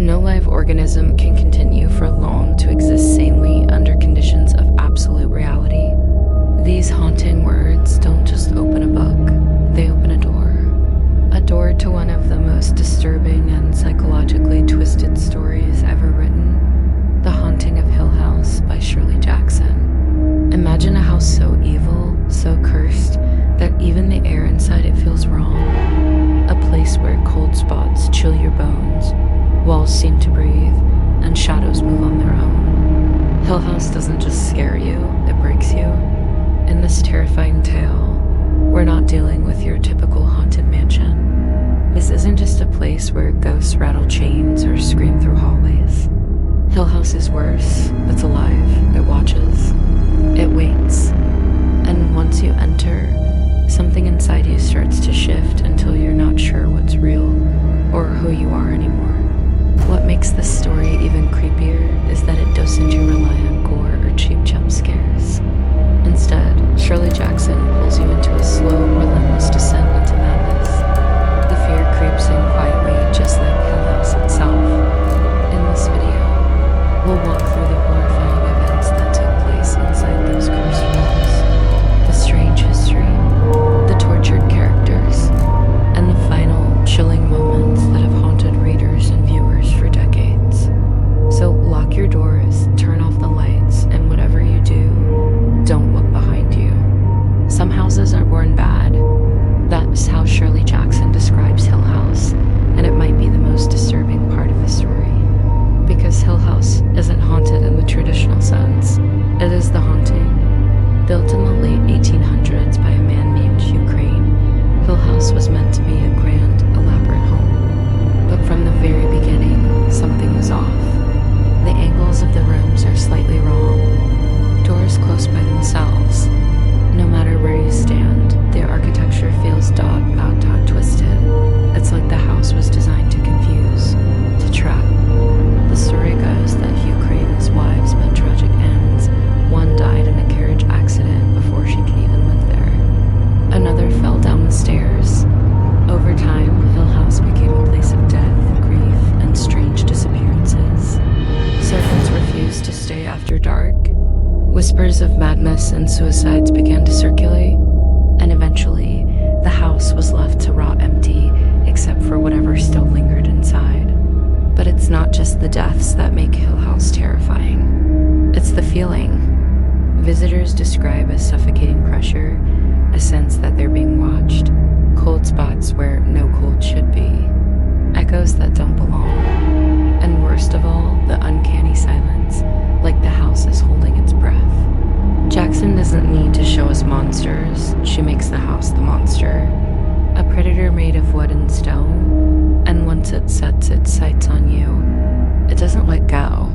No live organism can continue for long to exist sanely under conditions of absolute reality. These haunting words don't just open a book, they open a door. A door to one of the most disturbing and psychologically twisted stories ever written, The Haunting of Hill House by Shirley Jackson. Imagine a house so evil, so cursed, that even the air inside it feels wrong. A place where cold spots chill your bones, walls seem to breathe, and shadows move on their own. Hill House doesn't just scare you, it breaks you. In this terrifying tale, we're not dealing with your typical haunted mansion. This isn't just a place where ghosts rattle chains or scream through hallways. Hill House is worse. It's alive, it watches, it waits. And once you enter, something inside you starts to shift until you're not sure what's real or who you are anymore. What makes this story even creepier is that it doesn't rely on gore or cheap jump scares. Instead, Shirley Jackson pulls you into a slow, relentless descent into madness. The fear creeps in quietly, just like Hill House itself. In this video, we'll walk through the horrifying events that took place inside those cursed walls, the strange history, the tortured characters, and the final, chilling moments that have haunted readers and viewers for decades. So lock your doors, turn off the lights, and whatever you do, don't look behind you. Some houses are born bad. That's how Shirley Jackson describes Hill House, and it might be the most disturbing part of the story. Because Hill House isn't haunted in the traditional sense. It is the haunting. Built in the late 1800s by a man named Hugh Crane, Hill House was meant to be a grand, elaborate home. But from the very beginning, something was off. The angles of the rooms are slightly wrong. Doors close by themselves. No matter where you stand, the architecture feels twisted. It's like the house was designed to confuse, to trap. The story goes that Hugh Crane's wives met tragic ends. One died in a carriage accident before she could even live there. Another fell down the stairs. Over time, Hill House became a place of death, grief, and strange disappearances. Servants refused to stay after dark. Whispers of madness and suicides began to circulate, and eventually, the house was left to rot empty, except for whatever still lingered inside. But it's not just the deaths that make Hill House terrifying. It's the feeling. Visitors describe a suffocating pressure, a sense that they're being watched, cold spots where no cold should be, echoes that don't belong, and worst of all, the uncanny silence, like the house is holding its breath. Jackson doesn't need to show us monsters, she makes the house the monster. A predator made of wood and stone, and once it sets its sights on you, it doesn't let go.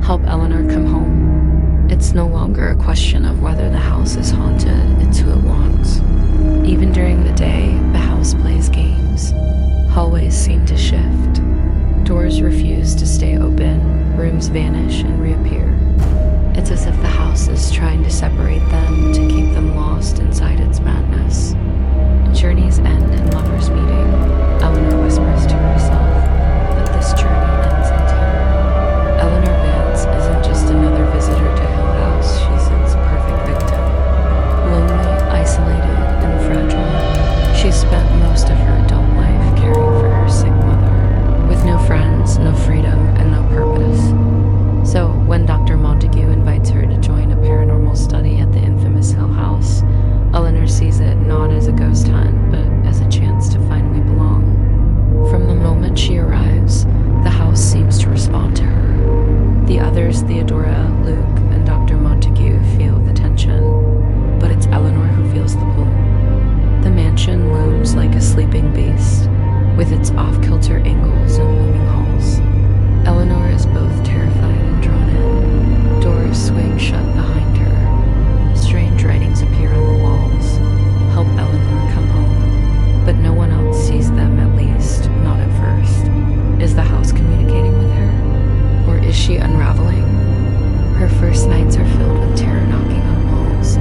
Help Eleanor come home. It's no longer a question of whether the house is haunted, it's who it wants. Even during the day, the house plays games. Hallways seem to shift. Doors refuse to stay open, rooms vanish and reappear. It's as if the house is trying to separate them to keep them lost inside its madness. Journeys end in lovers meeting, Eleanor whispers to herself, but this journey ends in terror. Eleanor Vance isn't just another visitor to Hill House, she's its perfect victim. Lonely, isolated, and fragile, she spent most of her adult life caring for her sick mother, with no friends, no freedom, and no purpose. So when Dr. Montague invites her to join a paranormal study at the infamous Hill House, Eleanor sees it not as a ghost hunt, but as a chance to finally belong. From the moment she arrives, the house seems to respond to her. The others, Theodora, Luke, and Dr. Montague, feel the tension, but it's Eleanor who feels the pull. The mansion looms like a sleeping beast, with its off-kilter angles and looming halls. Eleanor is both terrified and drawn in. Doors swing shut behind her. Strange writings appear on the walls. Help Eleanor come home. But no one else sees them, at least, not at first. Is the house communicating with her? Or is she unraveling? Her first nights are filled with terror knocking on walls,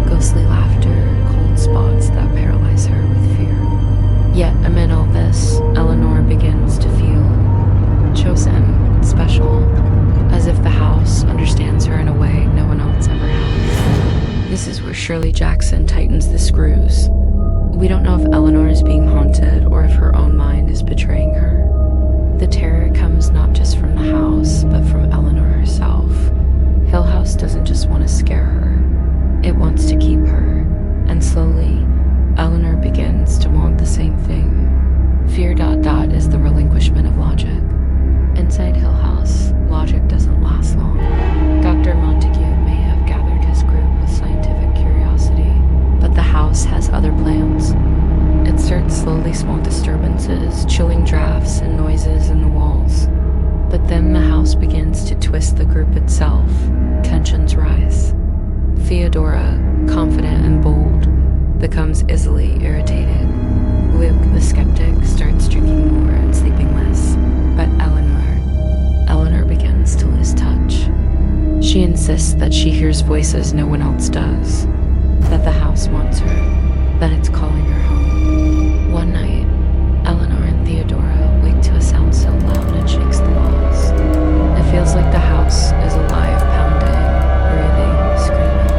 ghostly laughter, cold spots that paralyze her with fear. Yet amid all this, Eleanor begins to feel chosen, special, as if the house understands her in a way no one else ever has. This is where Shirley Jackson tightens the screws. We don't know if Eleanor is being haunted or if her own mind is betraying her. The terror comes not just from the house, but from Eleanor herself. Hill House doesn't just want to scare her, it wants to keep her. And slowly, Eleanor begins to want the same thing. Fear ... is the relinquishment of logic. Inside Hill House, logic doesn't last long. Dr. Montague may have gathered his group with scientific curiosity, but the house has other plans. It starts slowly small disturbances, chilling drafts and noises in the walls. But then the house begins to twist the group itself. Tensions rise. Theodora, confident and bold, becomes easily irritated. Luke, the skeptic, starts drinking more and sleeping less. But Eleanor begins to lose touch. She insists that she hears voices no one else does, that the house wants her, that it's calling her home. One night, Eleanor and Theodora wake to a sound so loud it shakes the walls. It feels like the house is alive, pounding, breathing, screaming.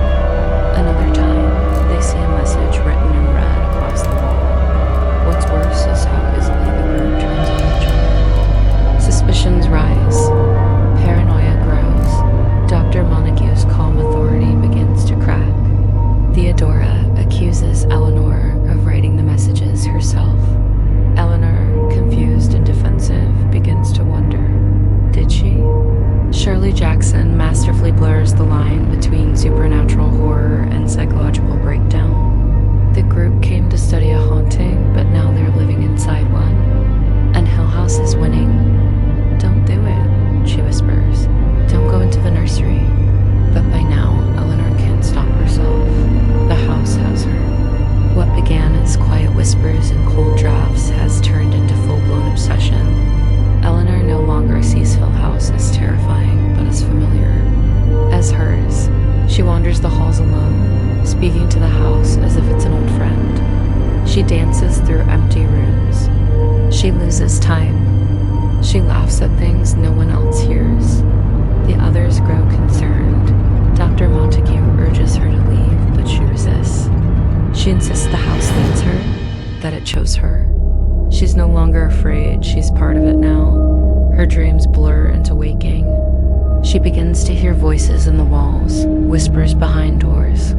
Another time, they see a message written in red across the wall. What's worse is how easily the group turns on each other. Suspicions rise. Paranoia grows. Dr. Montague's calm authority begins to crack. Theodora accuses Eleanor of writing the messages herself. Eleanor, confused and defensive, begins to wonder, did she? Shirley Jackson masterfully blurs the line between supernatural horror and psychological breakdown. The group came to study a haunting, but now they're living inside one. And Hill House is winning. Don't do it, she whispers. Don't go into the nursery. But by now, Eleanor can't stop herself. The house has her. What began as quiet whispers and cold drafts has turned into full-blown obsession. Eleanor no longer sees Hill House as terrifying, but as familiar. As hers, she wanders the halls alone, speaking to the house as if it's an old friend. She dances through empty rooms. She loses time. She laughs at things no one else hears. The others grow concerned. Dr. Montague urges her to leave, but she resists. She insists the house needs her, that it chose her. She's no longer afraid, she's part of it now. Her dreams blur into waking. She begins to hear voices in the walls, whispers behind doors.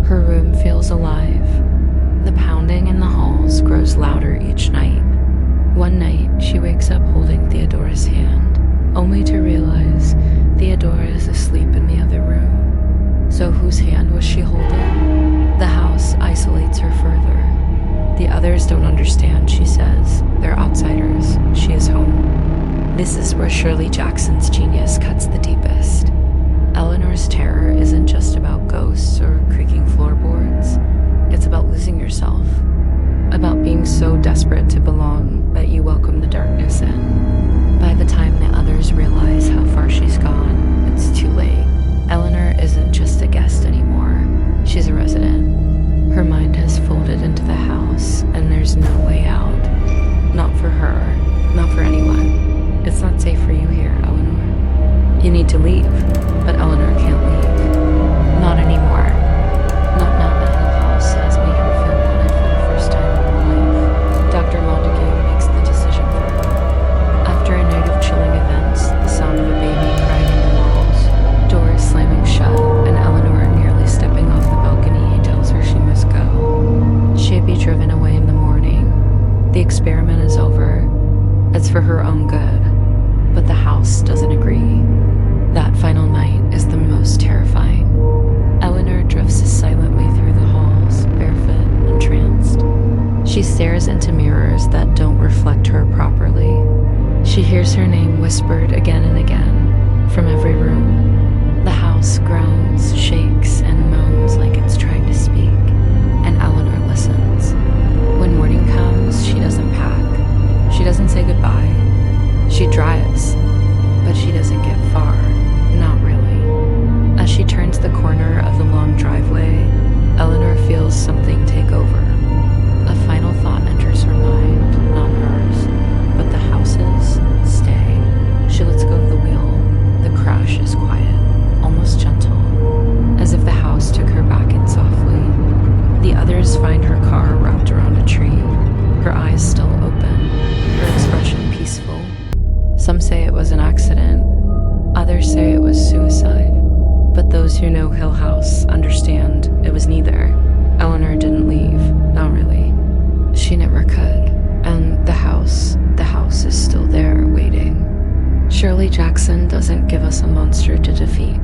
Her room feels alive. The pounding in the halls grows louder each night. One night, she wakes up holding Theodora's hand, only to realize Theodora is asleep in the other room. So whose hand was she holding? The house isolates her further. The others don't understand, she says. They're outsiders. She is home. This is where Shirley Jackson's genius cuts the deepest. Eleanor's terror isn't just about ghosts or creaking floorboards. It's about losing yourself. About being so desperate to belong that you welcome the darkness in. By the time the others realize how far she's gone, it's too late. Eleanor isn't just a guest anymore. She's a resident. Her mind has folded into the house, and there's no way out. Not for her, not for anyone. It's not safe for you here, Eleanor. You need to leave, but Eleanor can't leave. Not anymore. Not now that Hill House has made her feel wanted for the first time in her life. Dr. Montague makes the decision for her. After a night of chilling events, the sound of a baby crying in the walls, doors slamming shut, and Eleanor nearly stepping off the balcony, he tells her she must go. She'd be driven away in the morning. The experiment is over. It's for her own good. But the house doesn't agree. That final night is the most terrifying. Eleanor drifts silently through the halls, barefoot, entranced. She stares into mirrors that don't reflect her properly. She hears her name whispered again and again from every room. The house groans, shakes, and moans like it's trying to speak, and Eleanor listens. When morning comes, she doesn't pack. She doesn't say goodbye. She drives, but she doesn't get far. Not really. As she turns the corner of the long driveway, Eleanor feels something take over. A final thought enters her mind, not hers, but the house's. Stay. Some say it was an accident, others say it was suicide. But those who know Hill House understand it was neither. Eleanor didn't leave, not really. She never could. And the house is still there, waiting. Shirley Jackson doesn't give us a monster to defeat.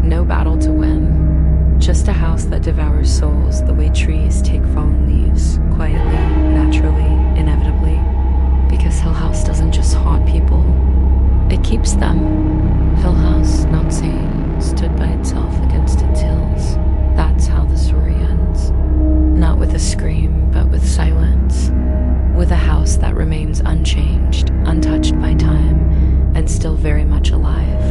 No battle to win. Just a house that devours souls the way trees take fallen leaves, quietly, naturally, inevitably. Because Hill House doesn't just haunt people, it keeps them. Hill House, not sane, stood by itself against its hills. That's how the story ends. Not with a scream, but with silence. With a house that remains unchanged, untouched by time, and still very much alive.